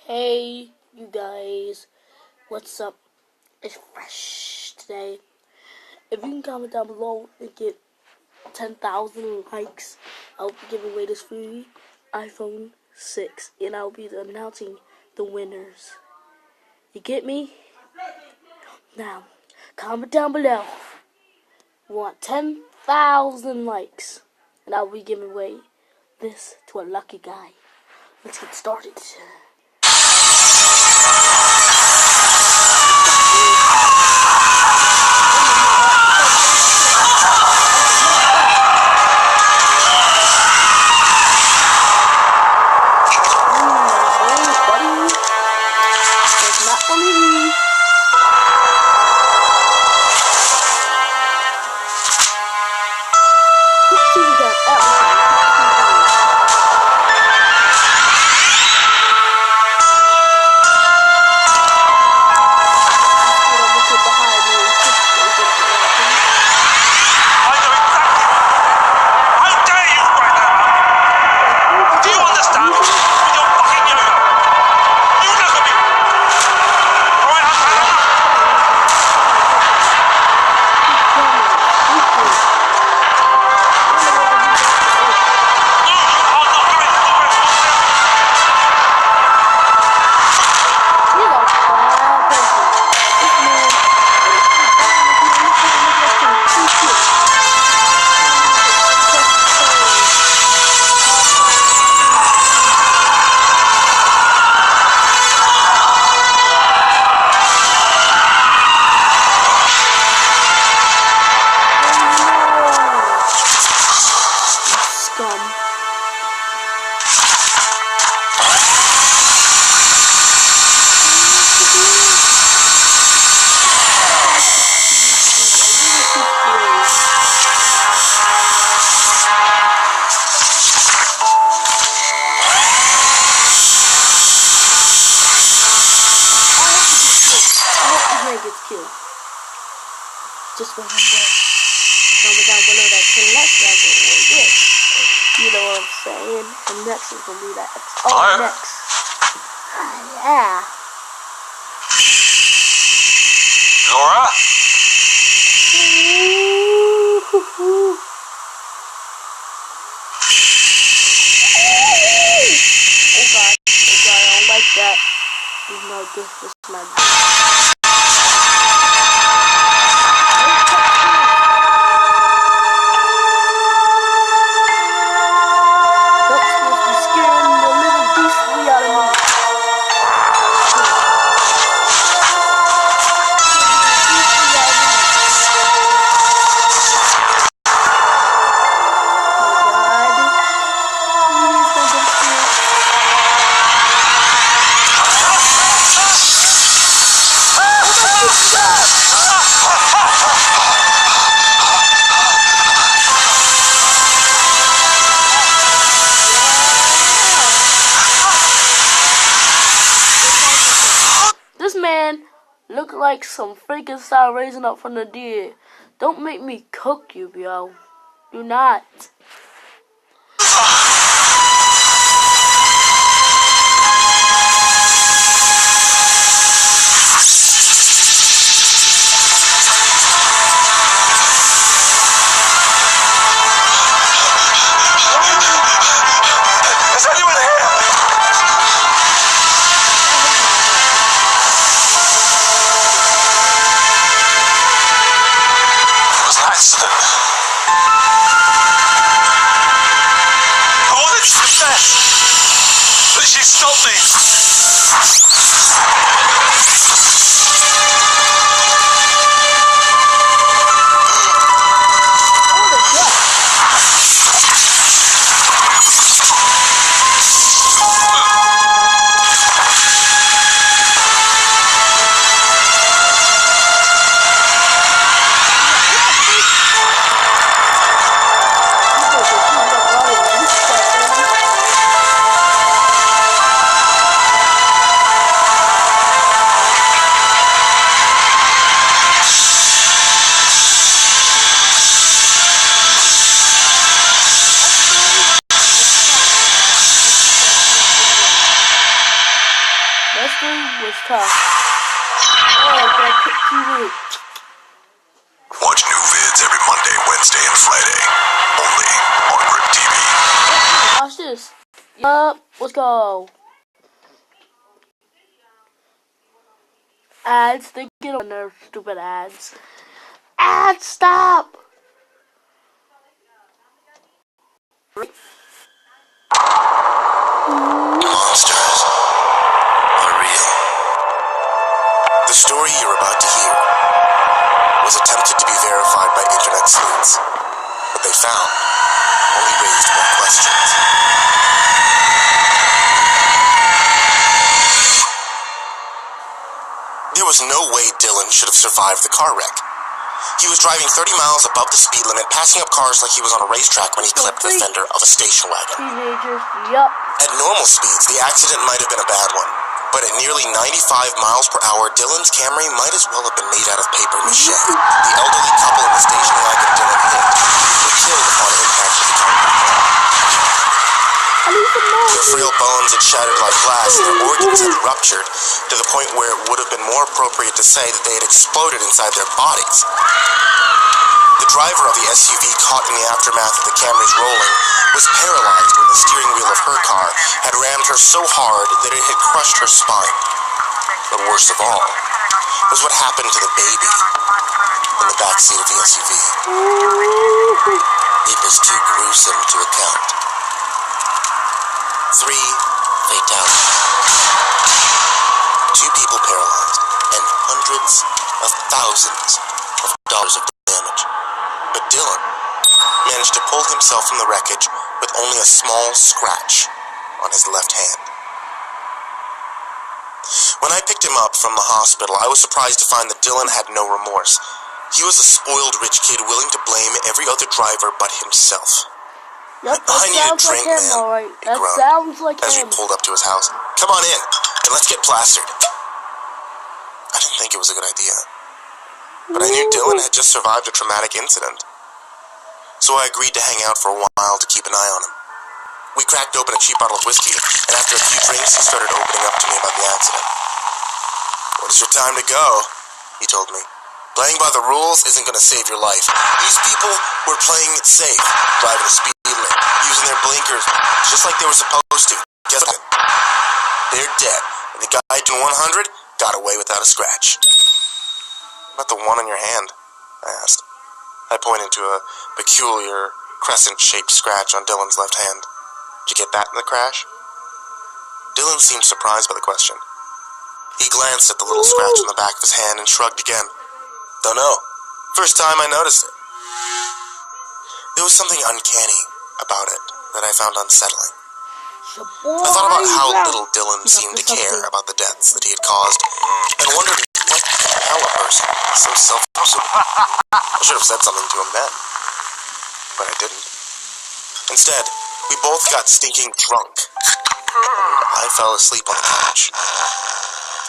Hey, you guys, what's up? It's fresh today. If you can comment down below and get 10,000 likes, I'll be giving away this free iPhone 6, and I'll be announcing the winners. You get me? Now, comment down below. We want 10,000 likes, and I'll be giving away this to a lucky guy. Let's get started. Gets killed. Just remember, comment down below that to the left, y'all get away with. You know what I'm saying? And next is gonna be that. Oh, next. Yeah. Laura? Oh God, I don't like that. You know, this is my. This man look like some Frankenstein raising up from the dead. Don't make me cook you, yo. Do not. But she stopped me. Yesterday was tough. Oh, but Crypt TV. Watch new vids every Monday, Wednesday, and Friday. Only on Crypt TV. Watch this. Yup, let's go. Ads, they get on their stupid ads. Ads, stop! Monsters are real. The story you're about to hear was attempted to be verified by internet sleuths. What they found only raised more questions. There was no way Dylan should have survived the car wreck. He was driving 30 miles above the speed limit, passing up cars like he was on a racetrack when he clipped the fender of a station wagon. Teenagers, yup. At normal speeds, the accident might have been a bad one. But at nearly 95 miles per hour, Dylan's Camry might as well have been made out of paper mache. The elderly couple in the station wagon Dylan hit were killed upon impact with the concrete wall. Their frail bones had shattered like glass, and their organs had ruptured to the point where it would have been more appropriate to say that they had exploded inside their bodies. The driver of the SUV caught in the aftermath of the Camry's rolling was paralyzed when the steering wheel of her car had rammed her so hard that it had crushed her spine. But worst of all was what happened to the baby in the backseat of the SUV. It was too gruesome to account. 3 fatalities. 2 people paralyzed and hundreds of thousands of dollars of damage. But Dylan managed to pull himself from the wreckage with only a small scratch on his left hand. When I picked him up from the hospital, I was surprised to find that Dylan had no remorse. He was a spoiled rich kid willing to blame every other driver but himself. Yep, that I need a sounds drink, like him, man. alright. He That groaned sounds like as we him. pulled up to his house. Come on in, and let's get plastered. I didn't think it was a good idea, but I knew Dylan had just survived a traumatic incident, so I agreed to hang out for a while to keep an eye on him. We cracked open a cheap bottle of whiskey, and after a few drinks, he started opening up to me about the accident. "Well, it's your time to go," he told me. "Playing by the rules isn't going to save your life. These people were playing it safe, driving the speed limit, using their blinkers, just like they were supposed to. Guess what? They're dead, and the guy doing 100 got away without a scratch." "About the one on your hand?" I asked. I pointed to a peculiar crescent-shaped scratch on Dylan's left hand. "Did you get that in the crash?" Dylan seemed surprised by the question. He glanced at the little scratch on the back of his hand and shrugged again. "Don't know. First time I noticed it." There was something uncanny about it that I found unsettling. I thought about how little Dylan seemed to care about the deaths that he had caused, and wondered what could compel a person so self-absorbed. I should have said something to him then, but I didn't. Instead, we both got stinking drunk, and I fell asleep on the couch.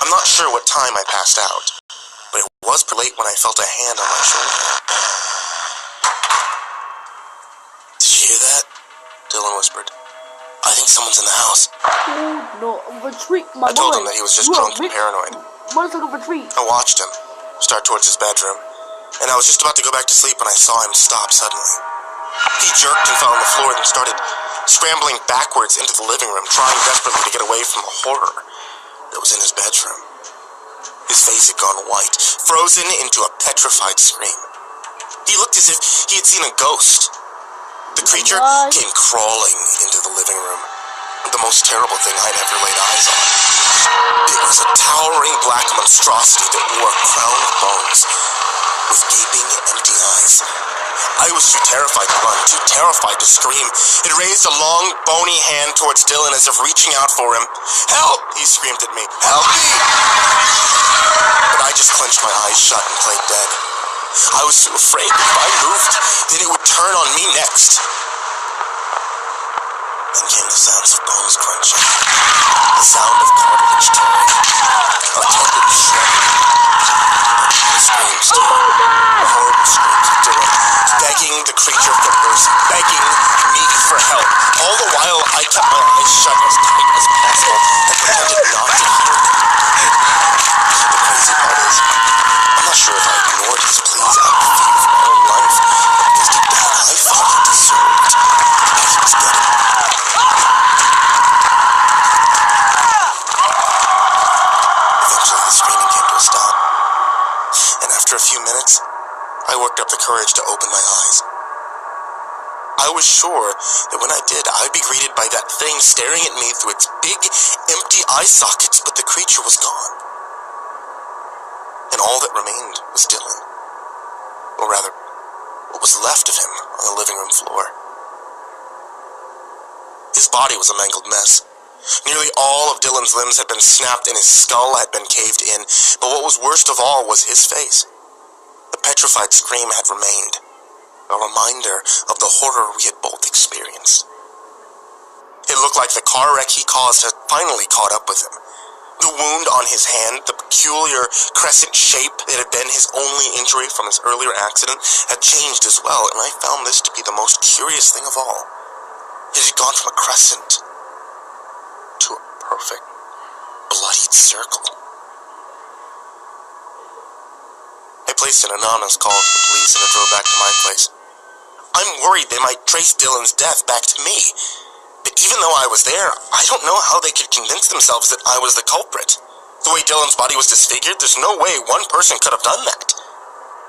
I'm not sure what time I passed out, but it was pretty late when I felt a hand on my shoulder. "Did you hear that?" Dylan whispered. "I think someone's in the house." No, retreat, my boy. I told him that he was just drunk and paranoid. What is a retreat? I watched him start towards his bedroom, and I was just about to go back to sleep when I saw him stop suddenly. He jerked and fell on the floor, then started scrambling backwards into the living room, trying desperately to get away from the horror that was in his bedroom. His face had gone white, frozen into a petrified scream. He looked as if he had seen a ghost. The creature came crawling into the living room, the most terrible thing I'd ever laid eyes on. It was a towering black monstrosity that wore a crown of bones, with gaping, empty eyes. I was too terrified to run, too terrified to scream. It raised a long, bony hand towards Dylan as if reaching out for him. "Help!" he screamed at me. "Help me!" But I just clenched my eyes shut and played dead. I was too afraid that if I moved, then it would turn on me next. Then came the sounds of bones crunching, the sound of cartilage tearing, of tendons shredding, the screams too, the horrible screams of Dylan, begging the creature for mercy, begging me for help. All the while, I kept my eyes shut as tight as possible and pretended not to hear. After a few minutes, I worked up the courage to open my eyes. I was sure that when I did, I'd be greeted by that thing staring at me through its big, empty eye sockets, but the creature was gone. And all that remained was Dylan. Or rather, what was left of him on the living room floor. His body was a mangled mess. Nearly all of Dylan's limbs had been snapped and his skull had been caved in, but what was worst of all was his face. The petrified scream had remained, a reminder of the horror we had both experienced. It looked like the car wreck he caused had finally caught up with him. The wound on his hand, the peculiar crescent shape that had been his only injury from his earlier accident, had changed as well, and I found this to be the most curious thing of all. It had gone from a crescent to a perfect, bloodied circle. I placed an anonymous call to the police and I drove back to my place. I'm worried they might trace Dylan's death back to me. But even though I was there, I don't know how they could convince themselves that I was the culprit. The way Dylan's body was disfigured, there's no way one person could have done that.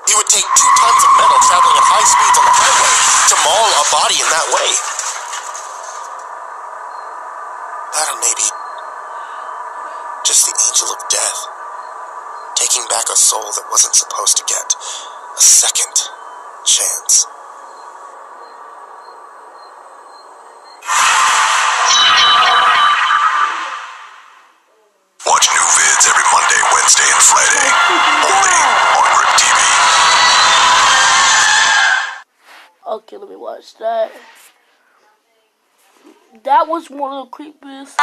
It would take 2 tons of metal traveling at high speeds on the highway to maul a body in that way. That or maybe just the angel of death, taking back a soul that wasn't supposed to get a second chance. Watch new vids every Monday, Wednesday, and Friday. Only on Crypt TV. Okay, let me watch that. That was one of the creepiest.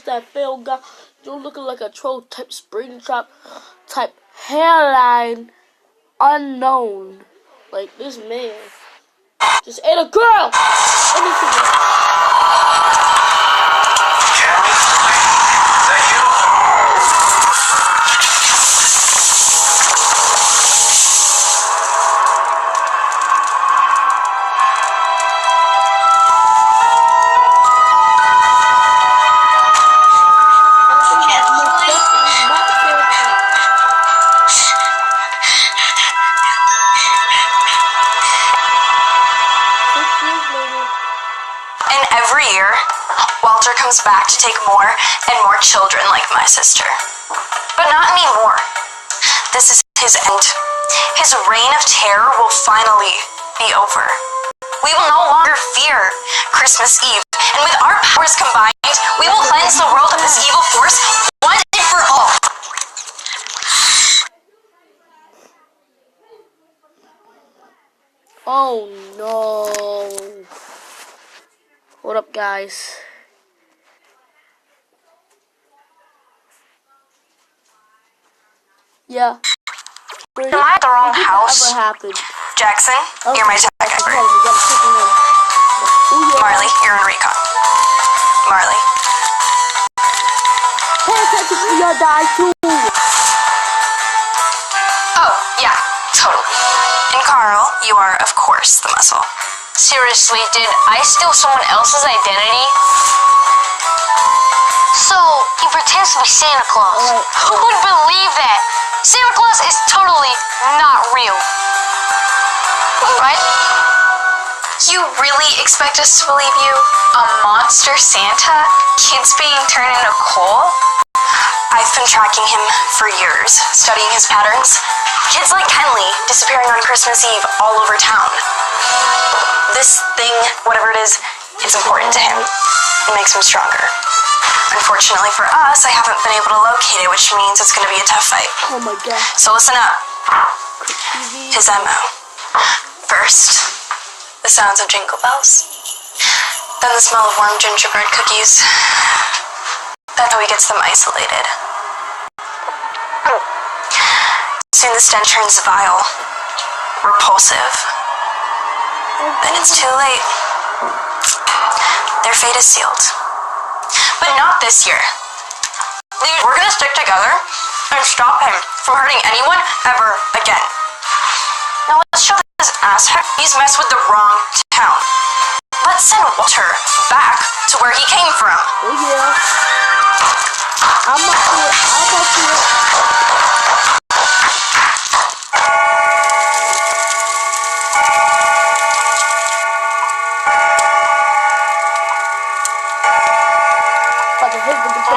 That failed guy, you're looking like a troll type spring trap type hairline unknown. Like this man just ate a girl. Every year, Walter comes back to take more and more children like my sister. But not anymore. This is his end. His reign of terror will finally be over. We will no longer fear Christmas Eve, and with our powers combined, we will cleanse the world of this evil force once and for all. Oh no. What up, guys? Yeah. Am I at the wrong house? Ever happened? Jackson, Okay. you're my tech expert. Ooh, yeah. Marley, you're on recon. Marley. Pay attention to your die too. Oh, yeah, totally. And Carl, you are, of course, the muscle. Seriously, did I steal someone else's identity? So, he pretends to be Santa Claus. Who would believe that? Santa Claus is totally not real. Right? You really expect us to believe you? A monster Santa? Kids being turned into coal? I've been tracking him for years, studying his patterns. Kids like Kenley disappearing on Christmas Eve all over town. This thing, whatever it is, it's important to him. It makes him stronger. Unfortunately for us, I haven't been able to locate it, which means it's going to be a tough fight. Oh my god. So listen up. His MO. First, the sounds of jingle bells. Then the smell of warm gingerbread cookies. That's how he gets them isolated. Soon the stench turns vile, repulsive. Then it's too late. Their fate is sealed. But not this year. Dude, we're gonna stick together and stop him from hurting anyone ever again. Now let's show this asshat he's messed with the wrong town. Let's send Walter back to where he came from. Oh yeah. I'm up to it.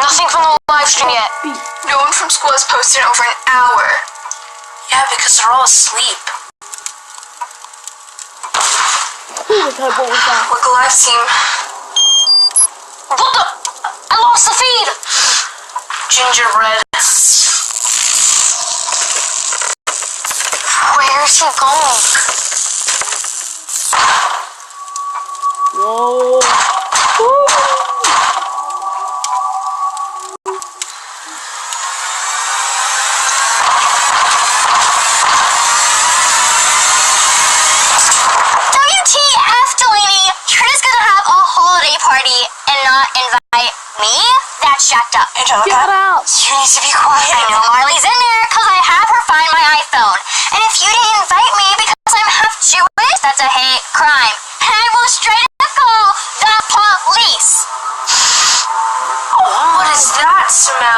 Nothing from the live stream yet. No one from school has posted in over an hour. Yeah, because they're all asleep. What was that? Look alive, team. What the? I lost the feed! Gingerbread. Where's he going? Whoa. WTF, Delaney? You're just gonna have a holiday party and not invite me? That's jacked up. Angelica, Get out. you need to be quiet. I know Marley's in there because I have her find my iPhone. And if you didn't invite me because I'm half Jewish, that's a hate crime. And I will straight up call the police. What is that smell?